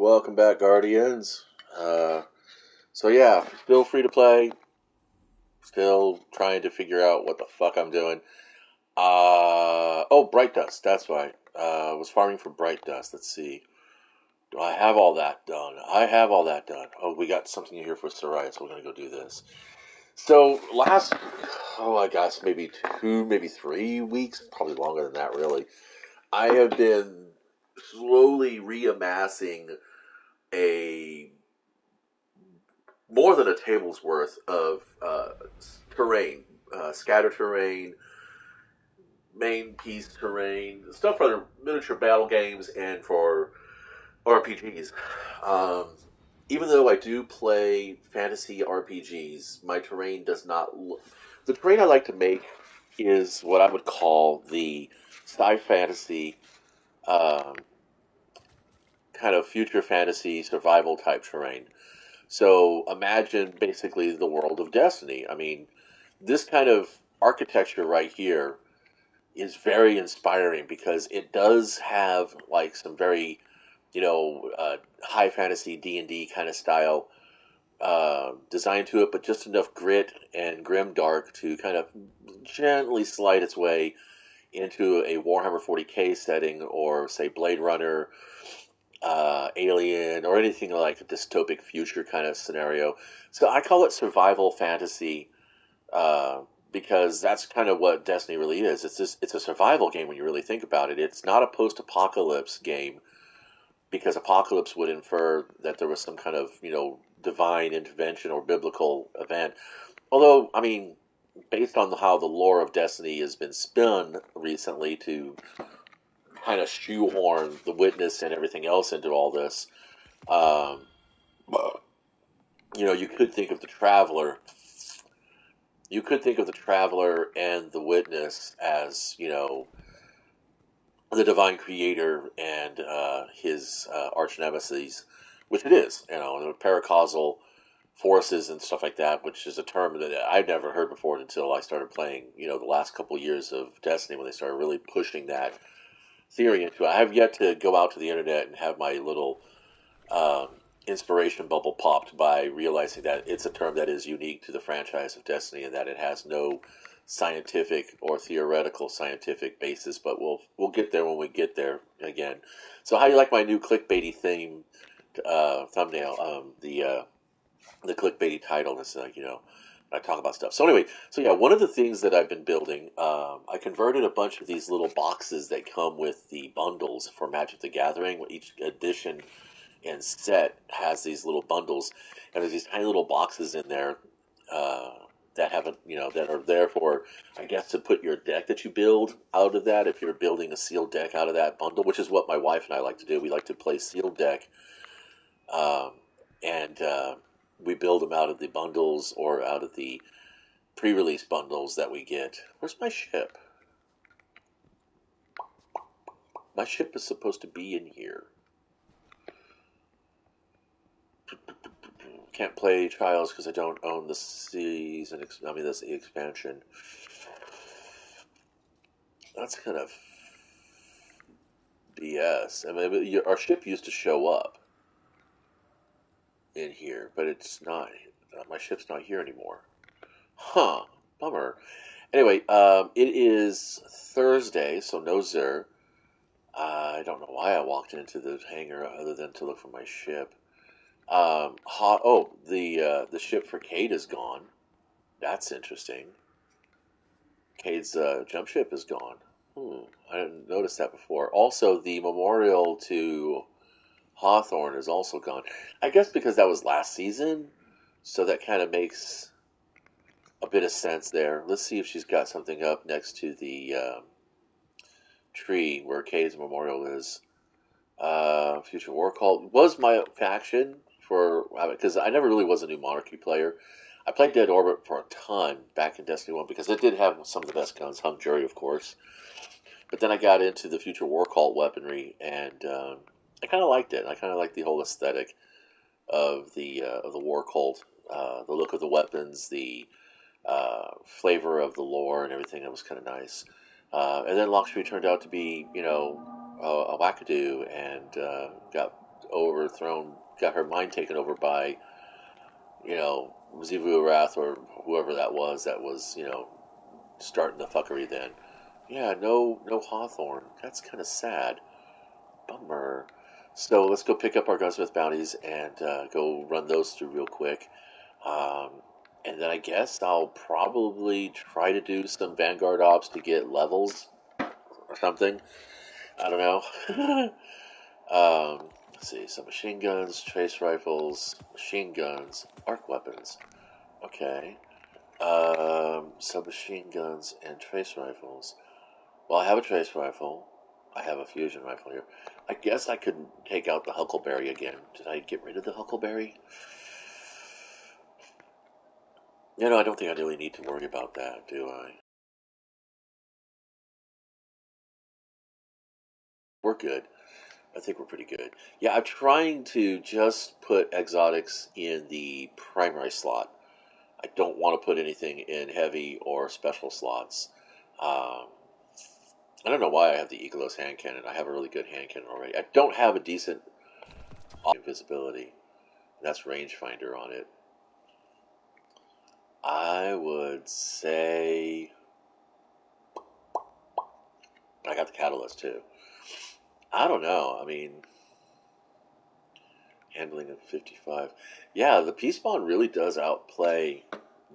Welcome back, Guardians. Uh, so yeah, still free to play. Still trying to figure out what the fuck I'm doing. Oh, Bright Dust. That's right. I was farming for Bright Dust. Let's see. Do I have all that done? I have all that done. Oh, we got something here for Sarai, so we're gonna go do this. So I guess maybe 2, maybe 3 weeks, probably longer than that, really. I have been slowly reamassing a more than a table's worth of terrain, scatter terrain, main piece terrain, stuff for miniature battle games and for RPGs. Um, Even though I do play fantasy RPGs, my terrain does not. The terrain I like to make is what I would call the sci fantasy um, kind of future fantasy survival type terrain. So imagine basically the world of Destiny. I mean, this kind of architecture right here is very inspiring because it does have like some very, high fantasy D&D kind of style design to it, but just enough grit and grim dark to kind of gently slide its way into a Warhammer 40K setting or say Blade Runner, Alien, or anything like a dystopic future kind of scenario. So I call it survival fantasy uh, because that's kind of what Destiny really is. It's a survival game when you really think about it. It's not a post-apocalypse game because apocalypse would infer that there was some kind of divine intervention or biblical event. Although, I mean, based on how the lore of Destiny has been spun recently to kind of shoehorn the witness and everything else into all this, um, you could think of the traveler. You could think of the traveler and the witness as the divine creator and his arch nemesis, which it is. The paracausal forces and stuff like that, which is a term that I'd never heard before until I started playing. The last couple years of Destiny when they started really pushing that theory into it. I have yet to go out to the internet and have my little um, inspiration bubble popped by realizing that it's a term that is unique to the franchise of Destiny and that it has no scientific or theoretical scientific basis. But we'll get there when we get there again. So how do you like my new clickbaity theme thumbnail? The clickbaity title is I talk about stuff. So anyway, so yeah, one of the things that I've been building, I converted a bunch of these little boxes that come with the bundles for Magic the Gathering. Each edition and set has these little bundles, and there's these tiny little boxes in there uh, that haven't, that are there for, I guess, to put your deck that you build out of that. If you're building a sealed deck out of that bundle, which is what my wife and I like to do, we like to play sealed deck, um, and we build them out of the bundles or out of the pre-release bundles that we get. Where's my ship? My ship is supposed to be in here. Can't play Trials because I don't own the season. I mean, this expansion. That's kind of BS. I mean, our ship used to show up in here, but it's not. My ship's not here anymore. Huh. Bummer. Anyway, it is Thursday, so no Zer. I don't know why I walked into the hangar other than to look for my ship. The ship for Cade is gone. That's interesting. Cade's jump ship is gone. I didn't notice that before. Also, the memorial to Hawthorne is also gone. I guess because that was last season, so that kind of makes a bit of sense there. Let's see if she's got something up next to the tree where Cade's memorial is. Future War Cult was my faction for because I never really was a New Monarchy player. I played Dead Orbit for a ton back in Destiny 1 because it did have some of the best guns, Hung Jury, of course. But then I got into the Future War Cult weaponry, and I kind of liked it. I kind of liked the whole aesthetic of the War Cult, the look of the weapons, the flavor of the lore, and everything. That was kind of nice. And then Locktree turned out to be, a wackadoo, and got overthrown, got her mind taken over by, Zivu Wrath or whoever that was, starting the fuckery then. Yeah, no Hawthorne. That's kind of sad. Bummer. So let's go pick up our gunsmith bounties and go run those through real quick. Um, and then I guess I'll probably try to do some Vanguard ops to get levels or something. I don't know. Let's see, some machine guns, trace rifles, machine guns, arc weapons. Okay. Submachine guns and trace rifles. Well, I have a trace rifle. I have a fusion rifle here. I guess I could take out the Huckleberry again. Did I get rid of the Huckleberry? I don't think I really need to worry about that, do I? We're good. I think we're pretty good. Yeah, I'm trying to just put exotics in the primary slot. I don't want to put anything in heavy or special slots. Um, I don't know why I have the Eagleos hand cannon. I have a really good hand cannon already. I don't have a decent invisibility. That's rangefinder on it. I would say I got the catalyst too. I don't know. I mean, handling of 55. Yeah, the Peace Bond really does outplay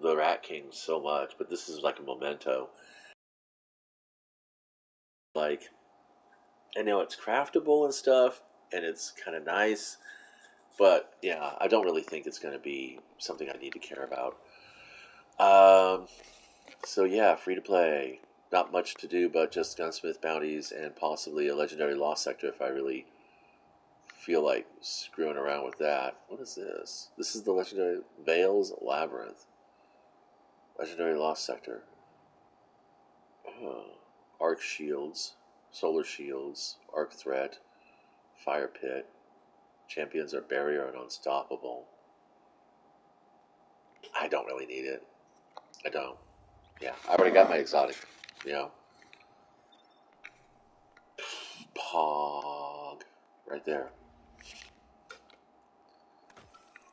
the Rat King so much, but this is like a memento. Like, I know it's craftable and stuff, and it's kind of nice, but yeah, I don't really think it's going to be something I need to care about. Um, so yeah, free to play. Not much to do, but just gunsmith bounties and possibly a legendary lost sector if I really feel like screwing around with that. What is this? This is the legendary Vales Labyrinth. Legendary lost sector. Arc shields, solar shields, arc threat, fire pit. Champions are barrier and unstoppable. I don't really need it. I don't. Yeah, I already got my exotic. You know, Pog, right there.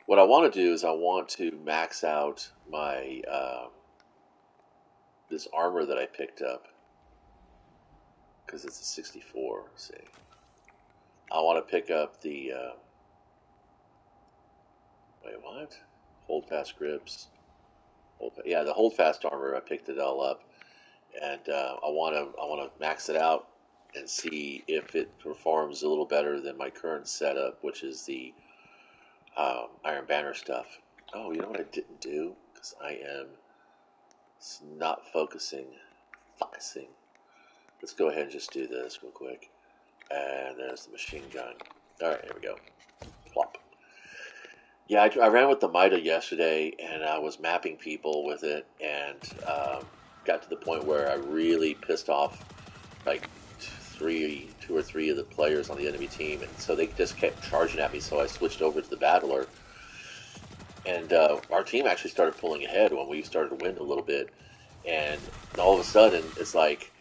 What I want to do is I want to max out my this armor that I picked up because it's a 64. Let's see, I want to pick up the wait, what? Hold fast grips. Yeah, the hold fast armor. I picked it all up, and I want to max it out and see if it performs a little better than my current setup, which is the Iron Banner stuff. Oh, you know what I didn't do? Because I am not focusing. Focusing. Let's go ahead and just do this real quick. And there's the machine gun. Alright, here we go. Plop. Yeah, I ran with the Mida yesterday, and I was mapping people with it, and got to the point where I really pissed off like two or three of the players on the enemy team, and so they just kept charging at me, so I switched over to the Battler. And our team actually started pulling ahead when we started to win a little bit, and all of a sudden, it's like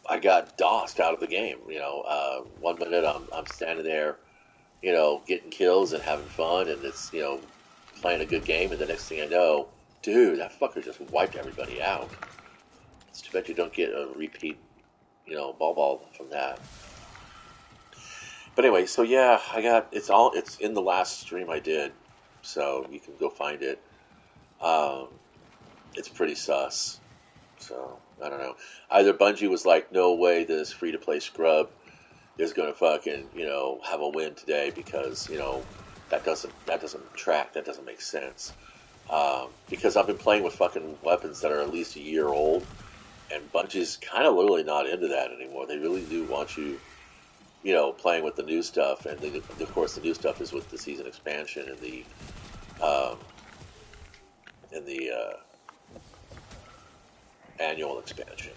I got DOSed out of the game. 1 minute I'm standing there, getting kills and having fun, and it's playing a good game, and the next thing I know, dude, that fucker just wiped everybody out. It's too bad you don't get a repeat, ball from that. But anyway, so yeah, it's in the last stream I did, so you can go find it. Um, it's pretty sus. So I don't know. Either Bungie was like, no way, this free to play scrub is gonna fucking have a win today because that doesn't track. That doesn't make sense. Because I've been playing with fucking weapons that are at least a year old, and Bungie's kind of literally not into that anymore. They really do want you, playing with the new stuff, and of course the new stuff is with the season expansion and um, the annual expansion.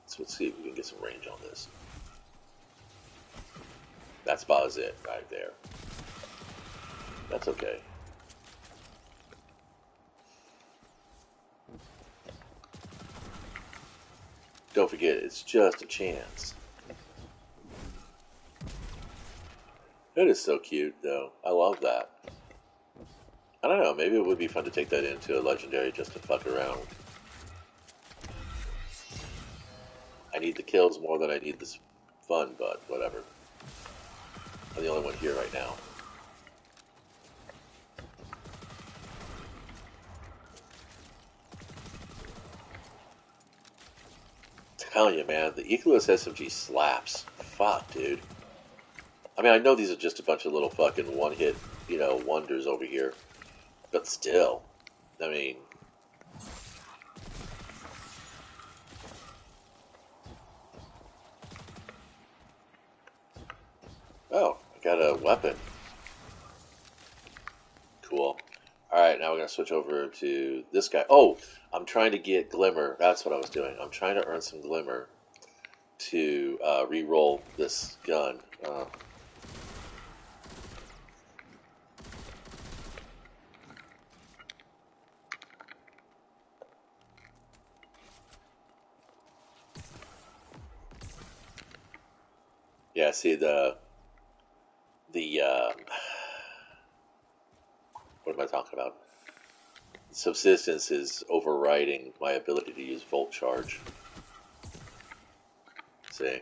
So let's see if we can get some range on this. That's about it right there. That's okay. Don't forget, it's just a chance. It is so cute, though. I love that. I don't know. Maybe it would be fun to take that into a legendary just to fuck around. I need the kills more than I need this fun, but whatever. I'm the only one here right now. I'm telling you, man, the Ecolus SMG slaps. Fuck, dude. I mean, I know these are just a bunch of little fucking one-hit, wonders over here. But still, I mean... Oh, I got a weapon. Cool. Alright, now we're going to switch over to this guy. Oh, I'm trying to get Glimmer. That's what I was doing. I'm trying to earn some Glimmer to re-roll this gun. Yeah, see the what am I talking about? Subsistence is overriding my ability to use Volt Charge. See?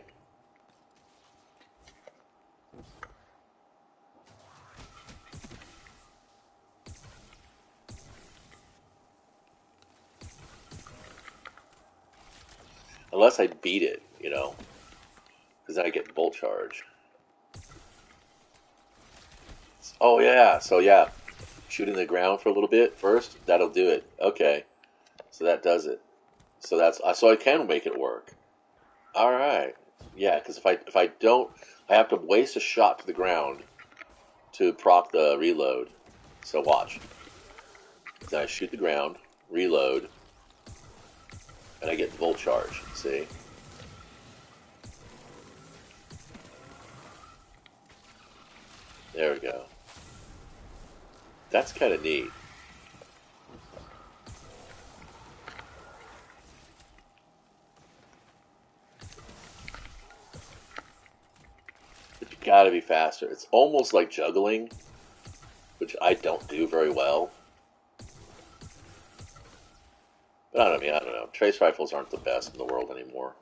Unless I beat it, because I get Volt Charge. Oh yeah, so yeah, shooting the ground for a little bit first, that'll do it. Okay, so that does it. So I can make it work. All right, yeah, because if I don't, I have to waste a shot to the ground to proc the reload. So watch. Then I shoot the ground, reload, and I get Volt Charge. See? There we go. That's kind of neat. But you gotta be faster. It's almost like juggling, which I don't do very well. But I don't know. Trace rifles aren't the best in the world anymore.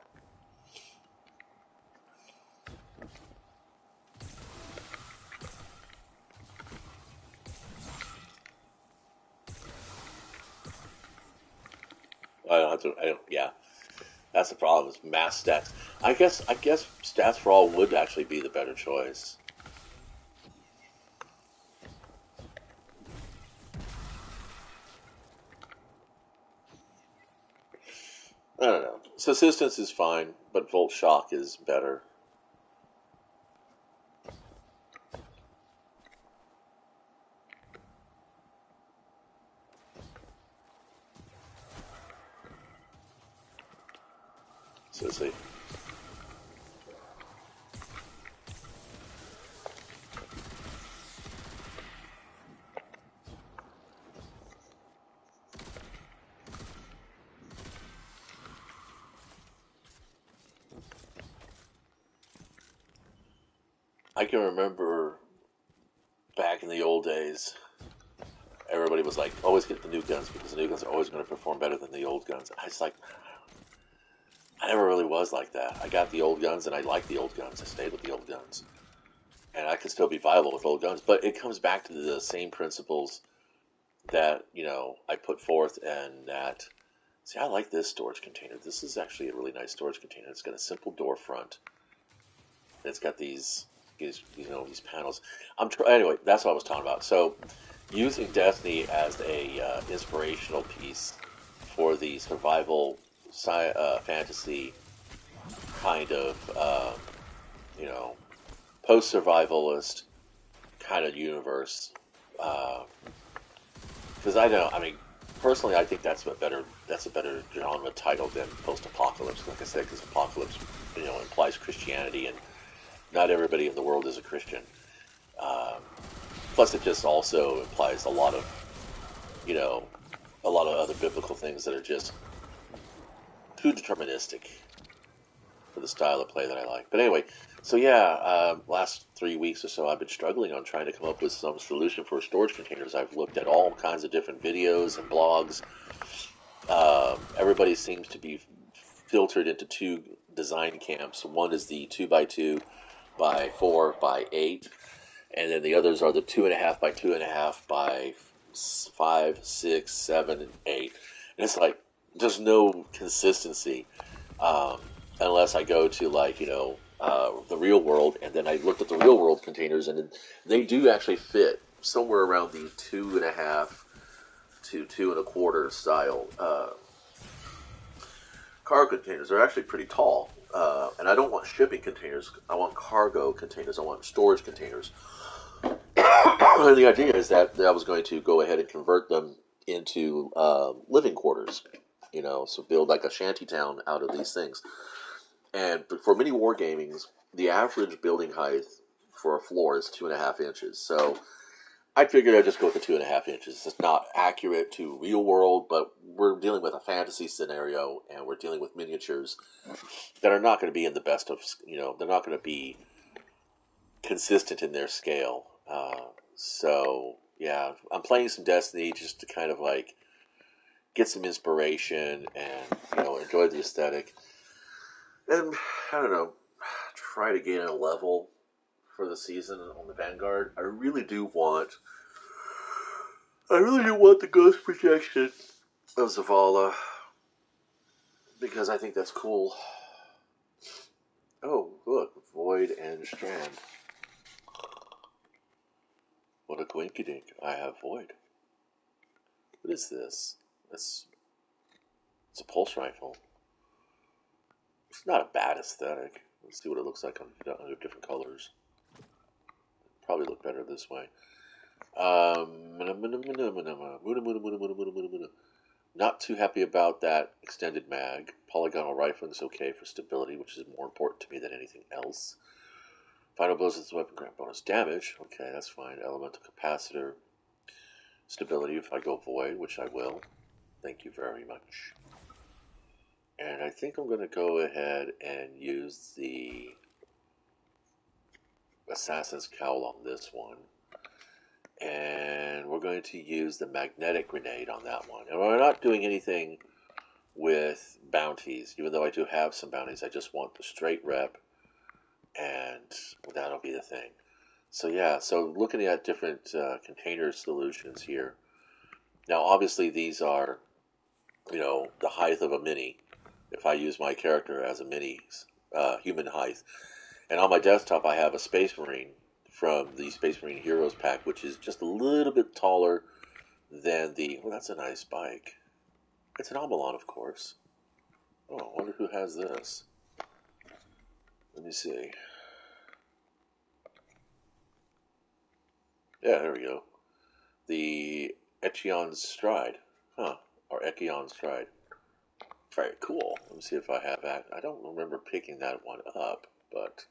I don't have to. I don't. Yeah, that's the problem. Is mass stats. I guess stats for all would actually be the better choice. I don't know. Subsistence is fine, but Volt Shock is better. So see. I can remember back in the old days, everybody was like, always get the new guns because the new guns are always going to perform better than the old guns. I was like, I never really was like that. I got the old guns and I liked the old guns. I stayed with the old guns. And I could still be viable with old guns. But it comes back to the same principles that, I put forth and that, see, I like this storage container. This is actually a really nice storage container. It's got a simple door front. And it's got these panels. Anyway, that's what I was talking about. So, using Destiny as a inspirational piece for the survival fantasy kind of post-survivalist kind of universe. Because personally, I think that's a better genre title than post-apocalypse. Like I said, because apocalypse, implies Christianity, and not everybody in the world is a Christian. Plus, it just also implies a lot of other biblical things that are just too deterministic. for the style of play that I like. But anyway, so yeah, last 3 weeks or so, I've been struggling on trying to come up with some solution for storage containers. I've looked at all kinds of different videos and blogs. Everybody seems to be filtered into two design camps. One is the 2x2 by 4x8, and then the others are the 2.5 by 2.5 by 5, 6, 7, and 8. And it's like there's no consistency um, unless I go to the real world, and then I looked at the real world containers, and they do actually fit somewhere around the 2.5 to 2.25 style. Cargo containers are actually pretty tall, and I don't want shipping containers. I want cargo containers. I want storage containers. And the idea is that I was going to go ahead and convert them into living quarters. So build like a shanty town out of these things. And for mini wargamings, the average building height for a floor is 2.5 inches. So I figured I'd just go with the 2.5 inches. It's not accurate to real world, but we're dealing with a fantasy scenario, and we're dealing with miniatures that are not going to be in the best of, they're not going to be consistent in their scale. So yeah, I'm playing some Destiny just to kind of like get some inspiration and enjoy the aesthetic, and I don't know, try to gain a level for the season on the Vanguard. I really do want the ghost projection of Zavala because I think that's cool. Oh, look, Void and Strand. What a coinkydink. I have Void. What is this? It's a pulse rifle. It's not a bad aesthetic. Let's see what it looks like under different colors. Probably look better this way. Not too happy about that extended mag. Polygonal rifling is okay for stability, which is more important to me than anything else. Final blows with weapon grant bonus damage. Okay, that's fine. Elemental capacitor. Stability if I go void, which I will. Thank you very much. And I think I'm going to go ahead and use the Assassin's Cowl on this one. And we're going to use the magnetic grenade on that one. And we're not doing anything with bounties, even though I do have some bounties. I just want the straight rep, and that'll be the thing. So yeah, so looking at different container solutions here. Now obviously these are, the height of a mini, if I use my character as a mini human height. And on my desktop I have a Space Marine from the Space Marine Heroes pack, which is just a little bit taller than the... Well, that's a nice bike. It's an Amalon, of course. Oh, I wonder who has this. Let me see. Yeah, there we go. The Echion Stride. Huh. Or Echion Stride. Very cool. Let me see if I have that. I don't remember picking that one up, but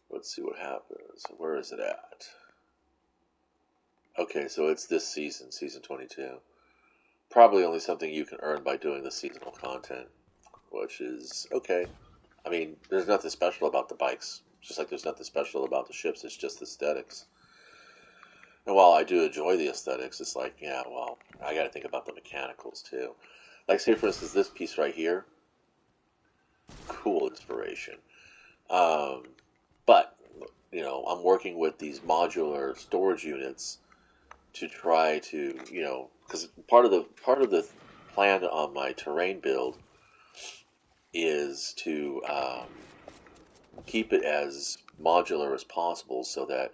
let's see what happens. Where is it at? Okay, so it's this season, season 22. Probably only something you can earn by doing the seasonal content, which is okay. I mean, there's nothing special about the bikes. Just like there's nothing special about the ships. It's just aesthetics. And while I do enjoy the aesthetics, it's like, yeah, well, I got to think about the mechanicals too. Like, say, for instance, this piece right here. Cool inspiration. But, I'm working with these modular storage units to try to, because part of the plan on my terrain build is to keep it as modular as possible so that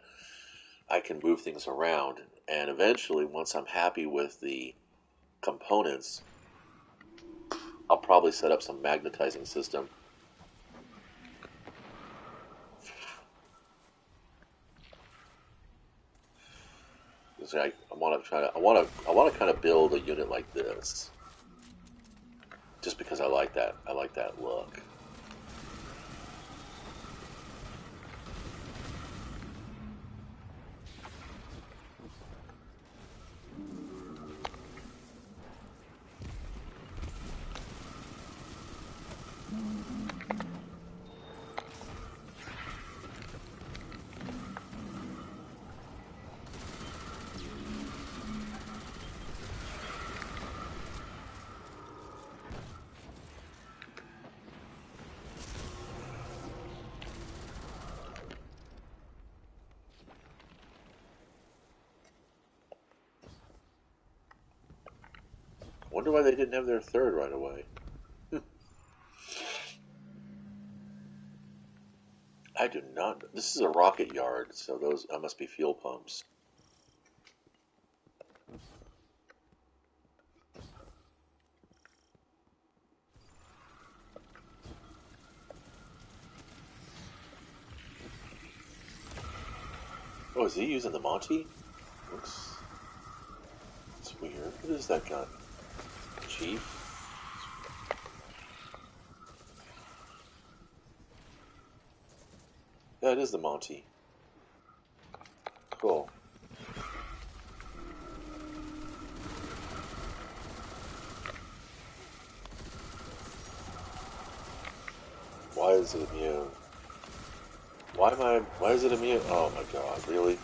I can move things around. And eventually, once I'm happy with the components, I'll probably set up some magnetizing system. I want to kind of build a unit like this, just because I like that. I like that look. wonder why they didn't have their third right away. I do not. This is a rocket yard, so those must be fuel pumps. Oh, is he using the Monty? Looks. It's weird. What is that gun? Chief? Yeah, it is the Monty. Cool. Why is it immune? Why is it immune? Oh my god, really?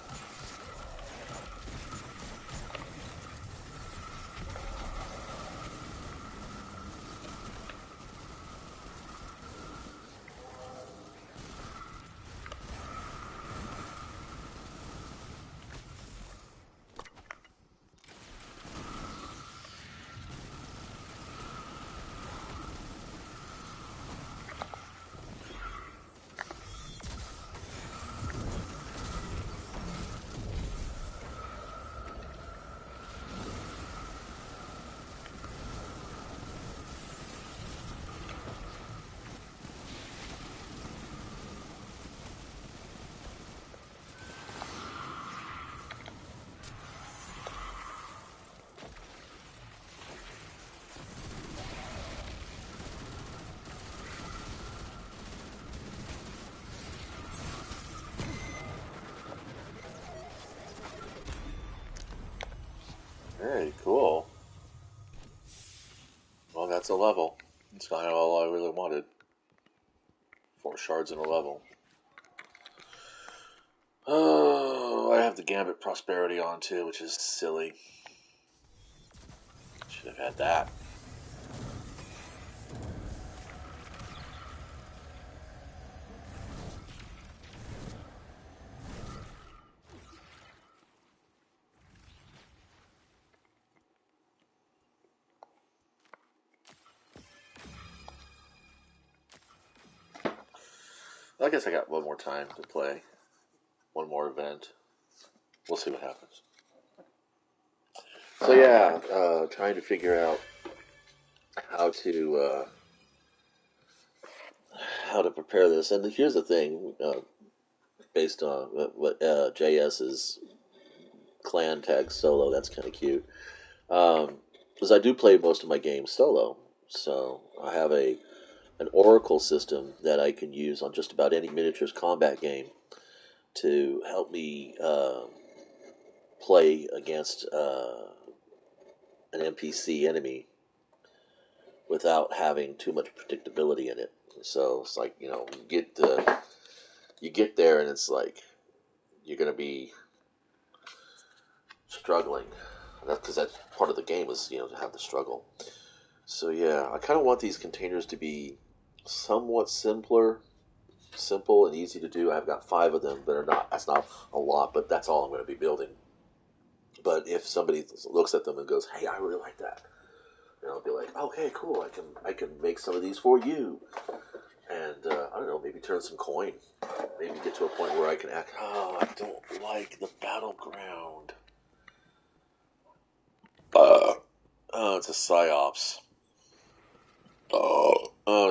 Very cool. Well, that's a level. That's kind of all I really wanted. 4 shards in a level. Oh, I have the Gambit Prosperity on too, which is silly. Should have had that. I guess I got one more time to play. One more event. We'll see what happens. So yeah, trying to figure out how to prepare this. And here's the thing, based on what JS's clan tag solo. That's kind of cute. Because I do play most of my games solo, so I have an Oracle system that I can use on just about any miniatures combat game to help me play against an NPC enemy without having too much predictability in it. So it's like, you get there and it's like you're going to be struggling. That's because that's part of the game is to have the struggle. So yeah, I kind of want these containers to be somewhat simple and easy to do. I've got 5 of them, but that's not a lot, but that's all I'm going to be building. But if somebody looks at them and goes, "Hey, I really like that," I'll be like, "Okay, cool. I can make some of these for you." And I don't know, maybe turn some coin. Maybe get to a point where I can act. Oh, I don't like the battleground. Oh, it's a psyops.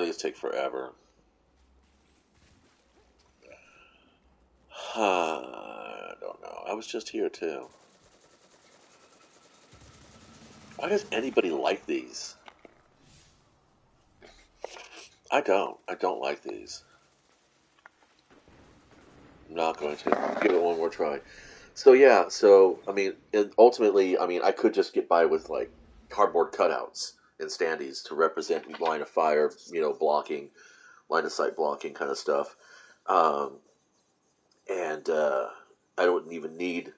These take forever. I don't know. I was just here too. Why does anybody like these? I don't. I don't like these. I'm not going to. Give it one more try. So yeah. So I mean, ultimately, I mean, I could just get by with like cardboard cutouts and standees to represent line of fire, blocking, line of sight blocking kind of stuff. Um, and I don't even need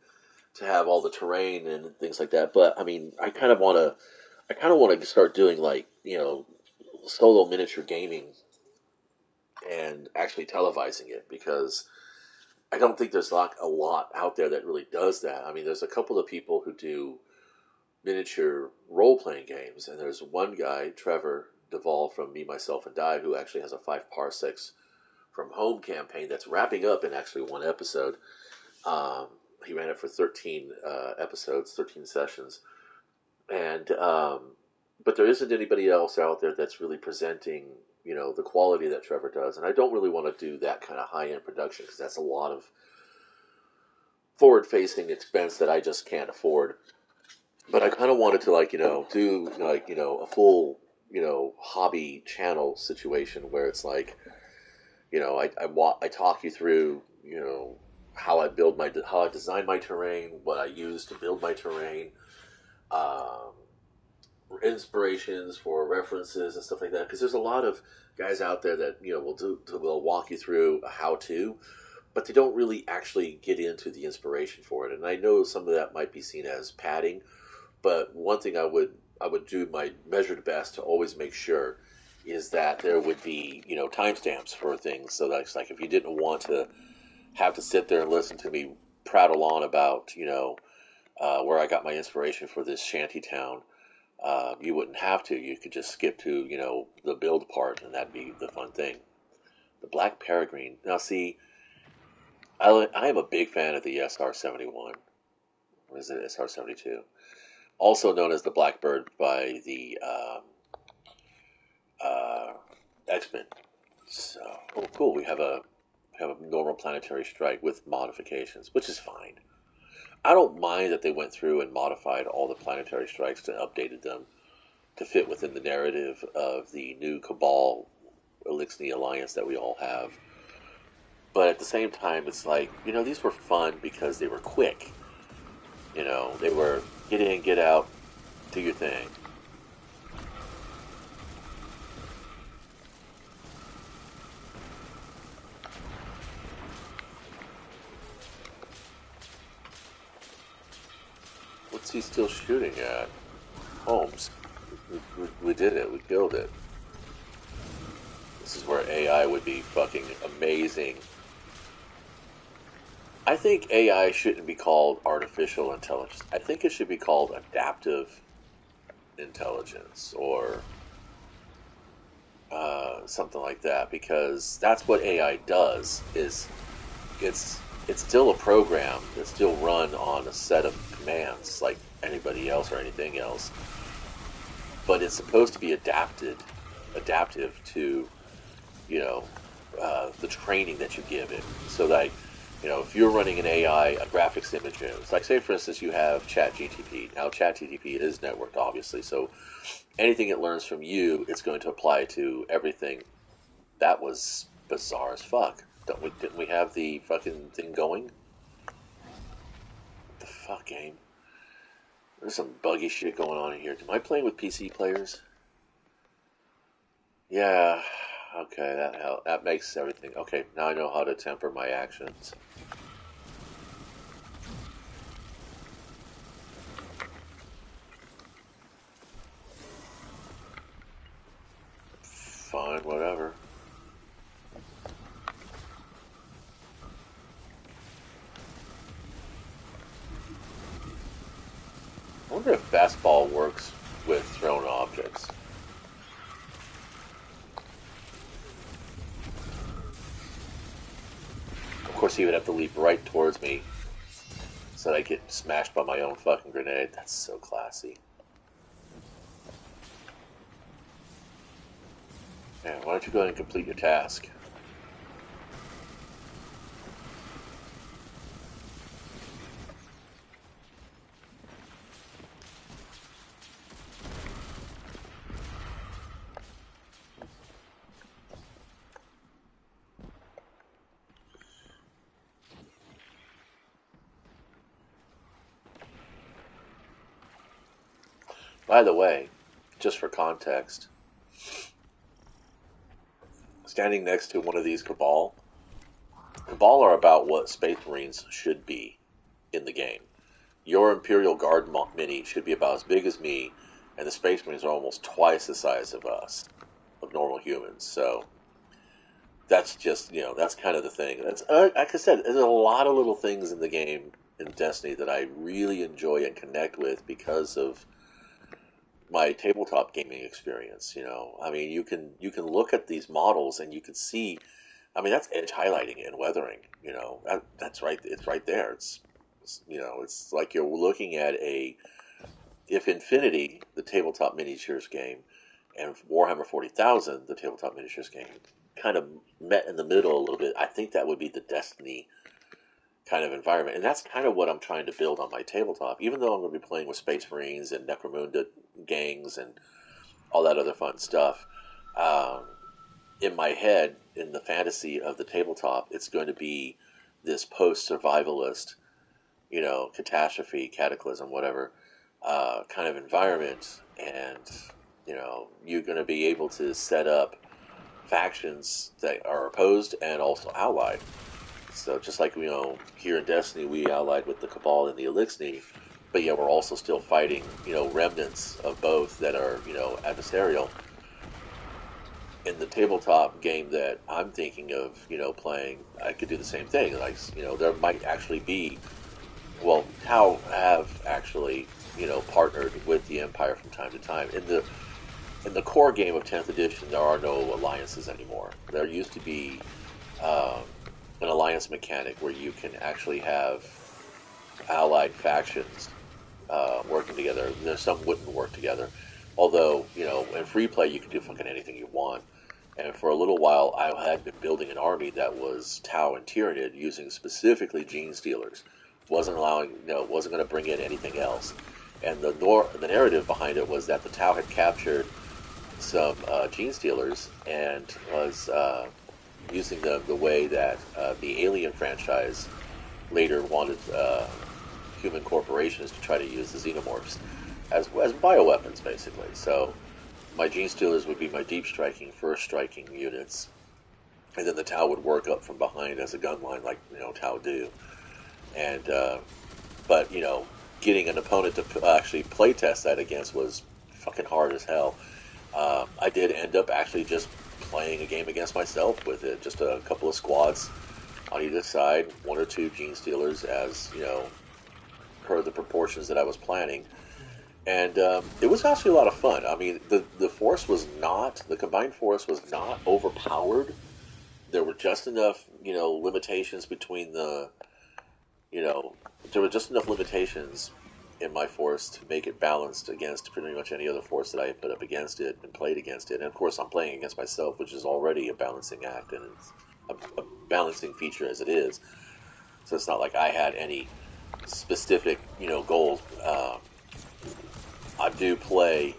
to have all the terrain and things like that. But I mean, I kind of want to start doing like solo miniature gaming and actually televising it because I don't think there's like a lot out there that really does that. I mean, there's a couple of people who do miniature role-playing games, and there's one guy, Trevor Duvall from Me, Myself, and Die, who actually has a 5 parsecs from home campaign that's wrapping up in actually one episode. Um, he ran it for 13 episodes, 13 sessions, and but there isn't anybody else out there that's really presenting, the quality that Trevor does. And I don't really want to do that kind of high-end production because that's a lot of forward-facing expense that I just can't afford. But I kind of wanted to do a full hobby channel situation where it's like I talk you through how how I design my terrain, what I use to build my terrain, um, inspirations for references and stuff like that. Because there's a lot of guys out there that will walk you through a how to, but they don't really actually get into the inspiration for it. And I know some of that might be seen as padding, but one thing I would do my measured best to always make sure is that there would be timestamps for things, so that it's like if you didn't want to have to sit there and listen to me prattle on about where I got my inspiration for this shanty town, you wouldn't have to. You could just skip to the build part, and that'd be the fun thing. The Black Peregrine. Now, see, I am a big fan of the SR-71. What is it? SR-72. Also known as the Blackbird by the uh, X-Men. So, oh, cool. We have a normal planetary strike with modifications, which is fine. I don't mind that they went through and modified all the planetary strikes and updated them to fit within the narrative of the new Cabal Elixni alliance that we all have. But at the same time, it's like, these were fun because they were quick. They were get in, get out, do your thing. What's he still shooting at? Holmes. We did it. We killed it. This is where AI would be fucking amazing. I think AI shouldn't be called artificial intelligence. I think it should be called adaptive intelligence or something like that, because that's what AI does. Is it's still a program that's still run on a set of commands like anybody else or anything else, but it's supposed to be adaptive to the training that you give it. So that if you're running an AI, a graphics image, it's like, say for instance you have ChatGTP. Now ChatGTP is networked, obviously, so anything it learns from you, it's going to apply to everything. That was bizarre as fuck. Didn't we have the fucking thing going? What the fuck, game? There's some buggy shit going on in here. Am I playing with PC players? Yeah. Okay, that makes everything. Okay, now I know how to temper my actions. Fine, whatever. I wonder if fastball works with thrown objects. Of course, he would have to leap right towards me so that I get smashed by my own fucking grenade. That's so classy. Man, why don't you go ahead and complete your task? By the way, just for context, standing next to one of these Cabal are about what Space Marines should be in the game. Your Imperial Guard mini should be about as big as me, and the Space Marines are almost twice the size of us, of normal humans. So that's just, that's kind of the thing. That's like I said, there's a lot of little things in the game in Destiny that I really enjoy and connect with because of my tabletop gaming experience. I mean, you can look at these models and you can see. I mean, that's edge highlighting and weathering. That's right. It's right there. It's like you're looking at if Infinity, the tabletop miniatures game, and Warhammer 40,000, the tabletop miniatures game, kind of met in the middle a little bit. I think that would be the Destiny kind of environment. And that's kind of what I'm trying to build on my tabletop. Even though I'm going to be playing with Space Marines and Necromunda gangs and all that other fun stuff, um, in my head, in the fantasy of the tabletop, it's going to be this post-survivalist, catastrophe, cataclysm, whatever, kind of environment. And, you're going to be able to set up factions that are opposed and also allied. So just like here in Destiny, we allied with the Cabal and the Elixni, but yeah, we're also still fighting remnants of both that are adversarial. In the tabletop game that I'm thinking of playing, I could do the same thing. Like there might actually be Tau have actually partnered with the Empire from time to time. In the core game of 10th edition, there are no alliances anymore. There used to be an alliance mechanic where you can actually have allied factions working together. Some wouldn't work together. Although, in free play, you can do fucking anything you want. And for a little while, I had been building an army that was Tau and Tyranid using specifically gene stealers. Wasn't going to bring in anything else. And the narrative behind it was that the Tau had captured some gene stealers and was using them the way that the Alien franchise later wanted human corporations to try to use the xenomorphs as bioweapons, basically. So my gene stealers would be my deep striking, first striking units, and then the Tau would work up from behind as a gun line, like Tau do. And but getting an opponent to actually play test that against was fucking hard as hell. I did end up actually just playing a game against myself with it, just a couple of squads on either side, one or two gene stealers as per the proportions that I was planning. And it was actually a lot of fun. I mean, the combined force was not overpowered. There were just enough, limitations between there were just enough limitations in my force to make it balanced against pretty much any other force that I had put up against it and played against it. And of course, I'm playing against myself, which is already a balancing act, and it's a balancing feature as it is. So it's not like I had any specific, goals. I do play,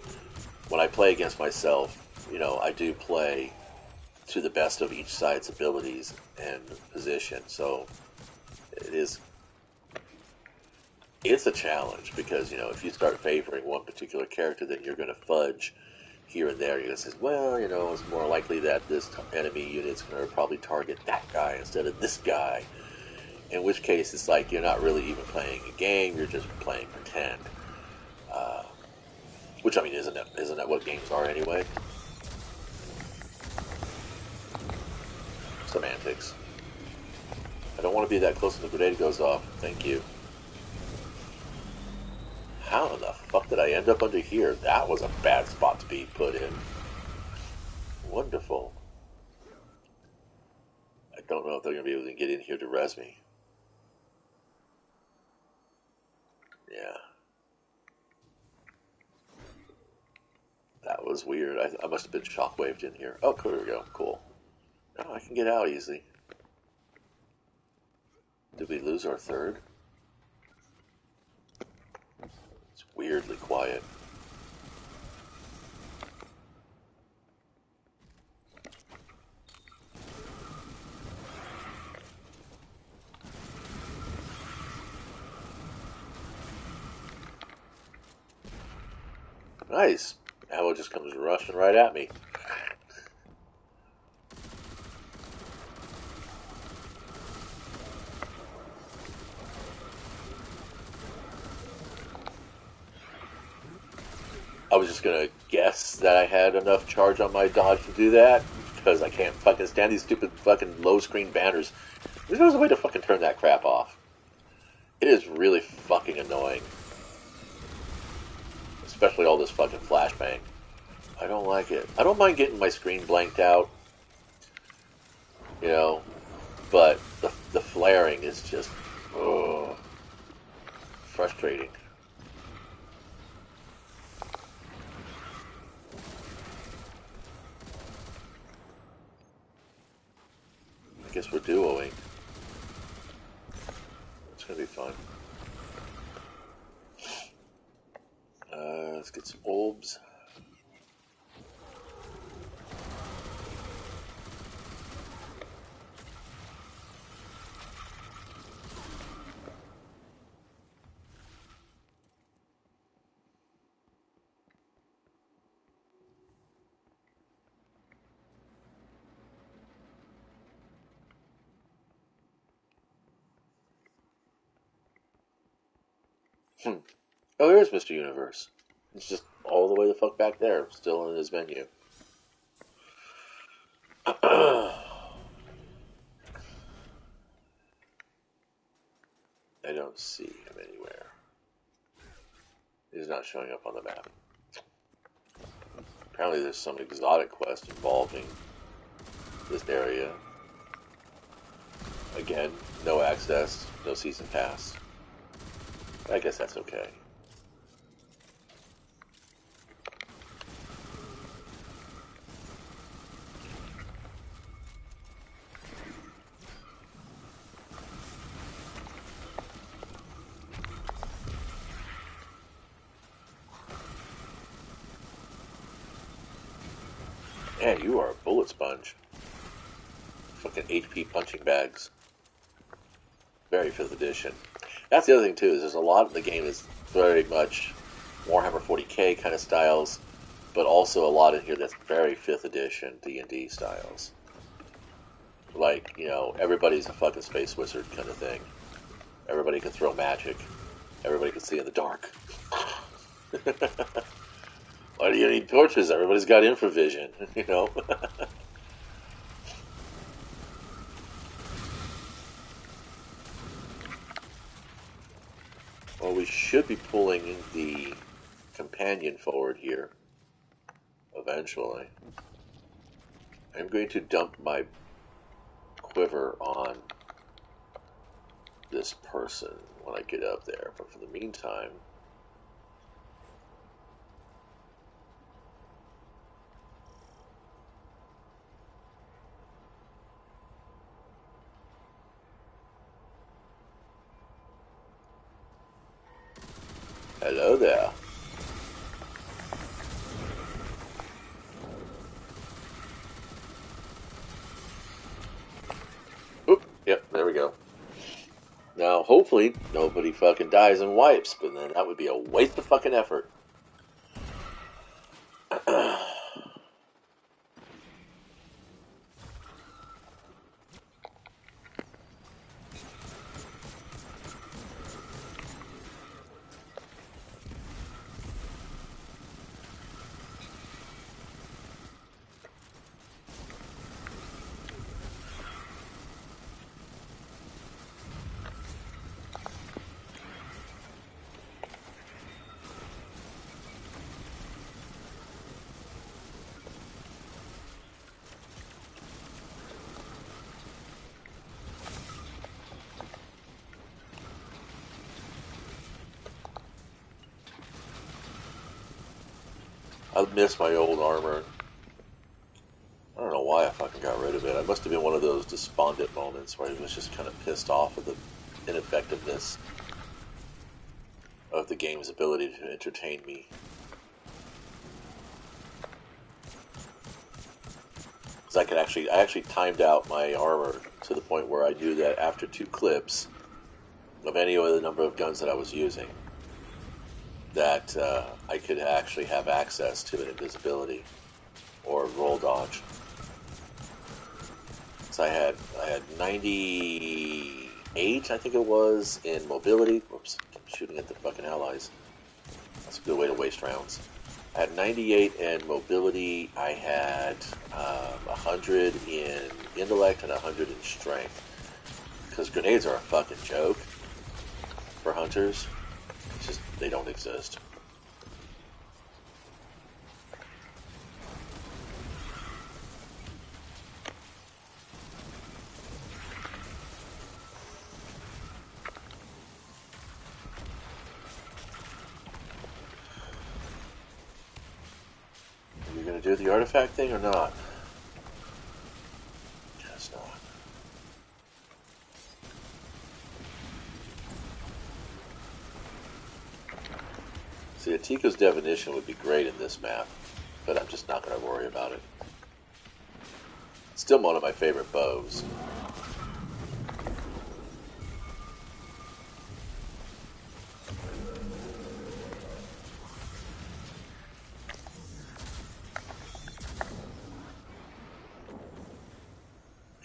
when I play against myself, I do play to the best of each side's abilities and position. So it's a challenge because, if you start favoring one particular character, then you're going to fudge here and there. You're going to say, well, it's more likely that this enemy unit's going to probably target that guy instead of this guy. In which case, it's like you're not really even playing a game, you're just playing pretend. Which, I mean, isn't that what games are anyway? Semantics. I don't want to be that close when the grenade goes off. Thank you. How in the fuck did I end up under here? That was a bad spot to be put in. Wonderful. I don't know if they're going to be able to get in here to res me. Yeah. That was weird. I must have been shockwaved in here. Oh, there we go. Cool. Now I can get out easy. Did we lose our third? It's weirdly quiet. Nice. Ammo just comes rushing right at me. I was just gonna guess that I had enough charge on my dodge to do that, because I can't fucking stand these stupid fucking low screen banners. There's no way to fucking turn that crap off. It is really fucking annoying. As Especially all this fucking flashbang. I don't like it. I don't mind getting my screen blanked out, you know, but the flaring is just frustrating. I guess we're duoing. It's gonna be fun. Let's get some orbs. Oh, there's Mr. Universe. It's just all the way the fuck back there, still in his menu. I don't see him anywhere. He's not showing up on the map. Apparently there's some exotic quest involving this area. Again, no access, no season pass. I guess that's okay. Man, you are a bullet sponge. Fucking HP punching bags. Very 5th edition. That's the other thing too, is there's a lot of the game is very much Warhammer 40k kind of styles, but also a lot in here that's very 5th edition D&D styles. Like, you know, everybody's a fucking space wizard kind of thing. Everybody can throw magic. Everybody can see in the dark. Why do you need torches? Everybody's got infravision, you know? Well, we should be pulling the companion forward here. Eventually. I'm going to dump my quiver on this person when I get up there. But for the meantime... Hello there. Oop, yep, there we go. Now, hopefully, nobody fucking dies and wipes, but then that would be a waste of fucking effort. I miss my old armor. I don't know why I fucking got rid of it. I must have been one of those despondent moments where I was just kind of pissed off at the ineffectiveness of the game's ability to entertain me. Because I actually timed out my armor to the point where I knew that after 2 clips of any other number of guns that I was using, that I could actually have access to an invisibility or roll dodge. So I had 98, I think it was, in mobility. Whoops, I'm shooting at the fucking allies. That's a good way to waste rounds. I had 98 in mobility. I had 100 in intellect and 100 in strength. Because grenades are a fucking joke for hunters. It's just, they don't exist. do the artifact thing or not? Guess not. See, Atiko's definition would be great in this map, but I'm just not going to worry about it. It's still one of my favorite bows.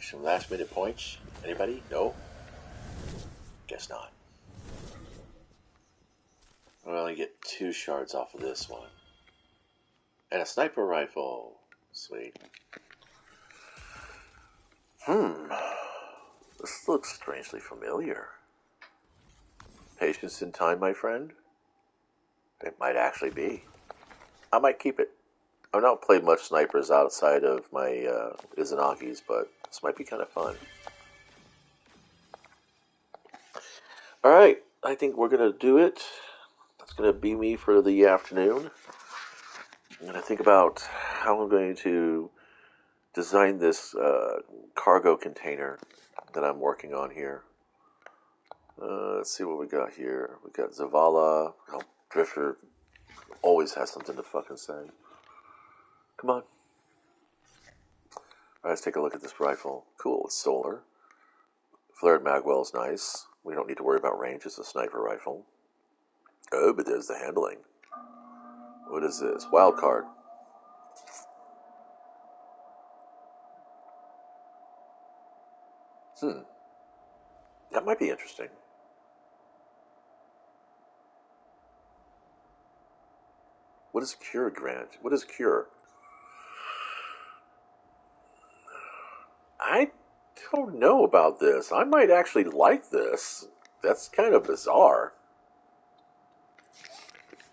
Some last minute points? Anybody? No? Guess not. I'll only get 2 shards off of this one. And a sniper rifle. Sweet. This looks strangely familiar. Patience in time, my friend? It might actually be. I might keep it. I've not played much snipers outside of my Izanagis, but this might be kind of fun. Alright, I think we're going to do it. That's going to be me for the afternoon. I'm going to think about how I'm going to design this cargo container that I'm working on here. Let's see what we got here. We got Zavala. Oh, Drifter always has something to fucking say. Come on. Alright, let's take a look at this rifle. Cool, it's solar. Flared magwell is nice. We don't need to worry about range. It's a sniper rifle. Oh, but there's the handling. What is this? Wild card. That might be interesting. What is cure grant? What is cure? I don't know about this. I might actually like this. That's kind of bizarre.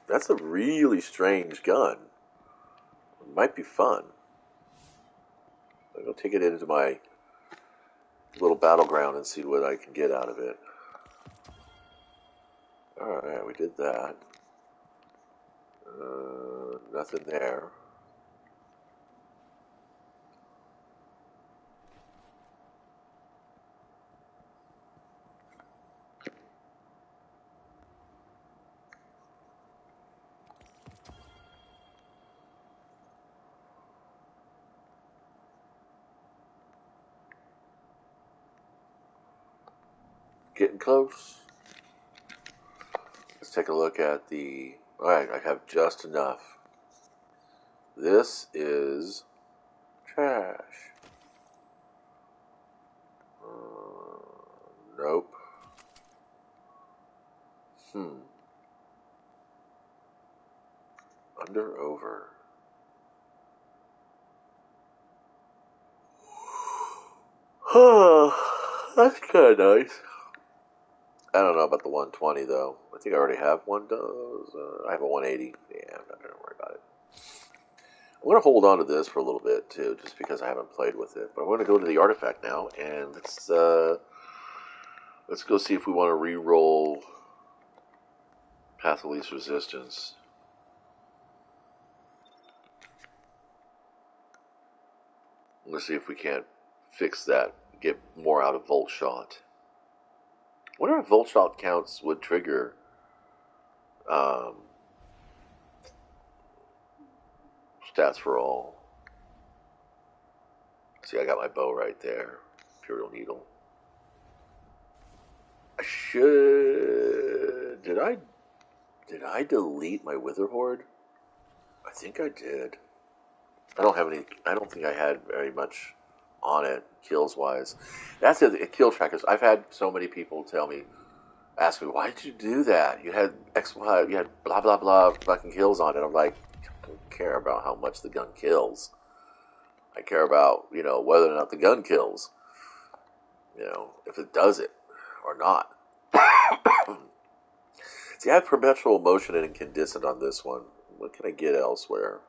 That's a really strange gun. It might be fun. I'm going to take it into my little battleground and see what I can get out of it. Alright, we did that. Nothing there. Getting close. Let's take a look at the... Alright, I have just enough. This is trash. Nope. Under, over. That's kind of nice. I don't know about the 120 though. I think I already have one of those. I have a 180. Yeah, I'm not going to worry about it. I'm going to hold on to this for a little bit too, just because I haven't played with it. But I'm going to go to the artifact now, and let's go see if we want to re-roll Path of Least Resistance. Let's see if we can't fix that, get more out of Volt Shot. I wonder if Volt Shot counts would trigger stats for all. See, I got my bow right there. Imperial Needle. I should... Did I delete my Wither Horde? I think I did. I don't think I had very much on it, kills-wise. That's it, kill trackers. I've had so many people ask me, why did you do that? You had XY, you had blah, blah, blah fucking kills on it. I'm like, I don't care about how much the gun kills. I care about, whether or not the gun kills. If it does it or not. See, I have perpetual motion and incandescent on this one. What can I get elsewhere?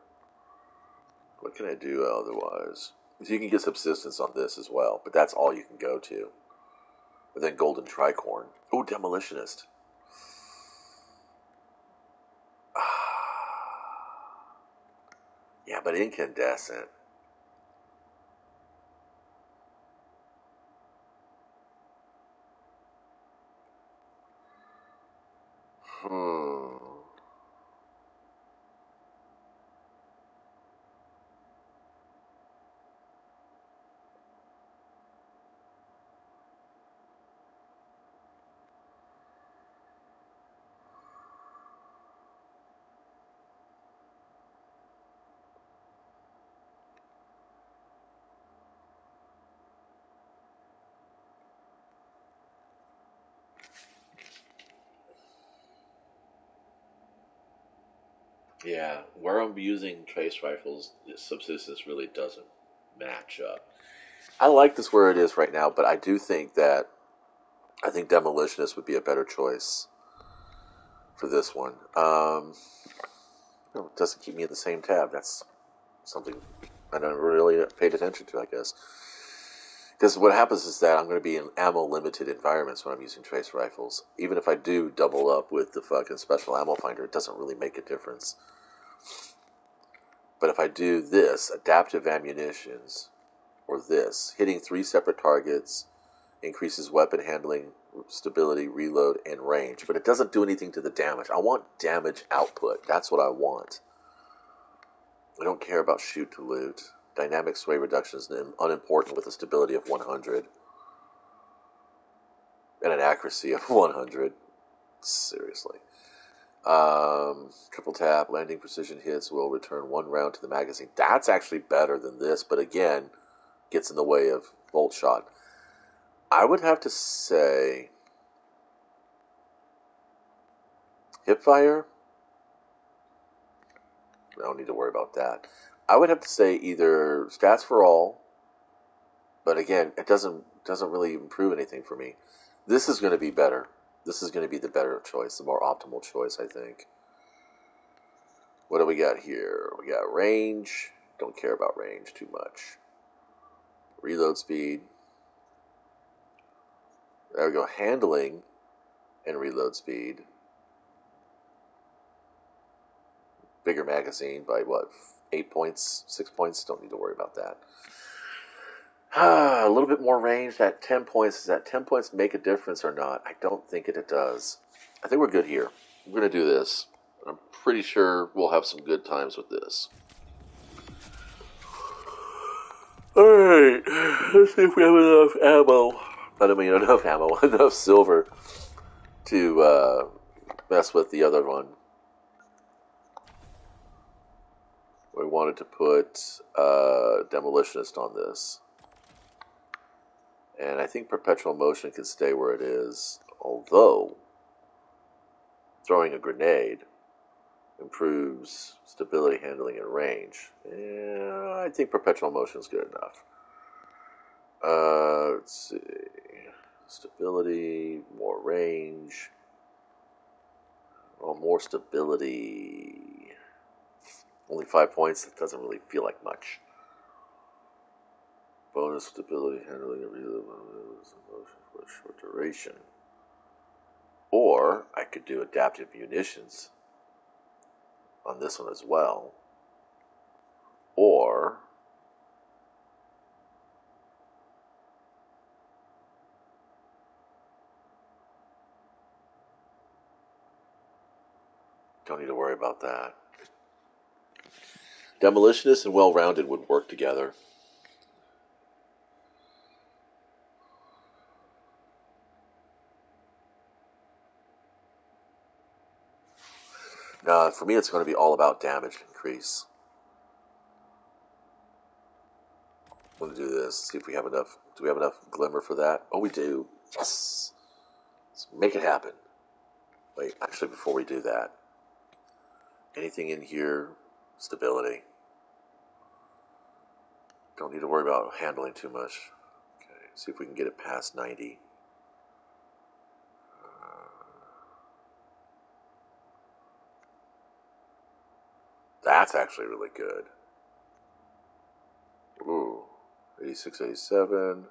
What can I do otherwise? So you can get subsistence on this as well, but that's all you can go to. And then golden tricorn. Oh, demolitionist. Yeah, but incandescent. Hmm. Yeah, where I'm using trace rifles, subsistence really doesn't match up. I like this where it is right now, but I do think that I think demolitionist would be a better choice for this one. No, it doesn't keep me in the same tab. That's something I never really paid attention to, I guess. Because what happens is that I'm going to be in ammo limited environments when I'm using trace rifles. Even if I do double up with the fucking special ammo finder, it doesn't really make a difference. But if I do this, adaptive ammunitions, or this, hitting 3 separate targets increases weapon handling, stability, reload, and range. But it doesn't do anything to the damage. I want damage output. That's what I want. I don't care about shoot to loot. Dynamic sway reduction is unimportant with a stability of 100 and an accuracy of 100. Seriously. Triple tap, landing precision hits will return 1 round to the magazine. That's actually better than this, but again, gets in the way of bolt shot. I would have to say hipfire. I don't need to worry about that. I would have to say either stats for all, but again, it doesn't really improve anything for me. This is going to be better. This is going to be the better choice, the more optimal choice, I think. What do we got here? We got range. Don't care about range too much. Reload speed. There we go. Handling and reload speed. Bigger magazine by what? 8 points? 6 points? Don't need to worry about that. A little bit more range at 10 points. Does that 10 points make a difference or not? I don't think it does. I think we're good here. We're going to do this. I'm pretty sure we'll have some good times with this. Alright, let's see if we have enough ammo. I mean, enough ammo, enough silver to mess with the other one. We wanted to put Demolitionist on this. And I think Perpetual Motion can stay where it is, although throwing a grenade improves stability, handling, and range. Yeah, I think Perpetual Motion is good enough. Let's see. Stability, more range. Oh, more stability. Only 5 points. That doesn't really feel like much. Bonus stability, handling, and reload for a short duration. Or I could do adaptive munitions on this one as well. Or don't need to worry about that. Demolitionist and well-rounded would work together. For me, it's going to be all about damage increase. I'm going to do this. See if we have enough. Do we have enough glimmer for that? Oh, we do. Yes. Let's make it happen. Wait, actually, before we do that, anything in here? Stability. Don't need to worry about handling too much. Okay, see if we can get it past 90. That's actually really good. Ooh, 86, 87.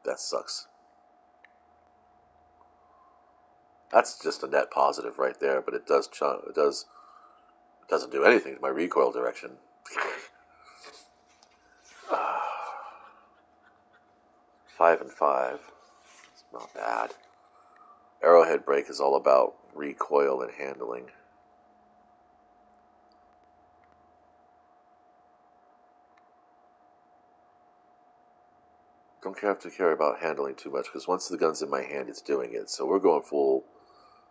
That sucks. That's just a net positive right there, but it does It doesn't do anything to my recoil direction. 5 and 5. It's not bad. Arrowhead brake is all about recoil and handling. Don't have to care about handling too much, because once the gun's in my hand, it's doing it. So we're going full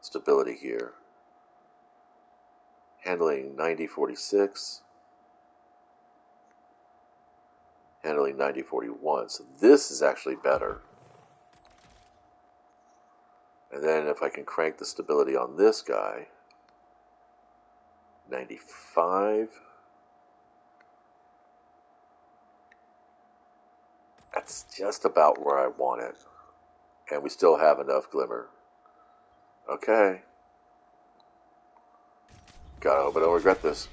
stability here. Handling 90-46. Handling 90-41. So this is actually better. And then if I can crank the stability on this guy, 95. That's just about where I want it. And we still have enough glimmer. Okay. God, I hope I don't regret this.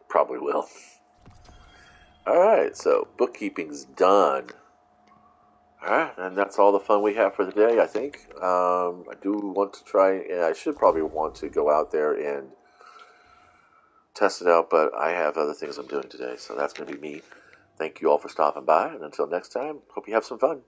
Probably will. Alright, so bookkeeping's done. Alright, and that's all the fun we have for the day, I think. I do want to try, and I should probably want to go out there and test it out, but I have other things I'm doing today, so that's going to be me. Thank you all for stopping by, and until next time, hope you have some fun.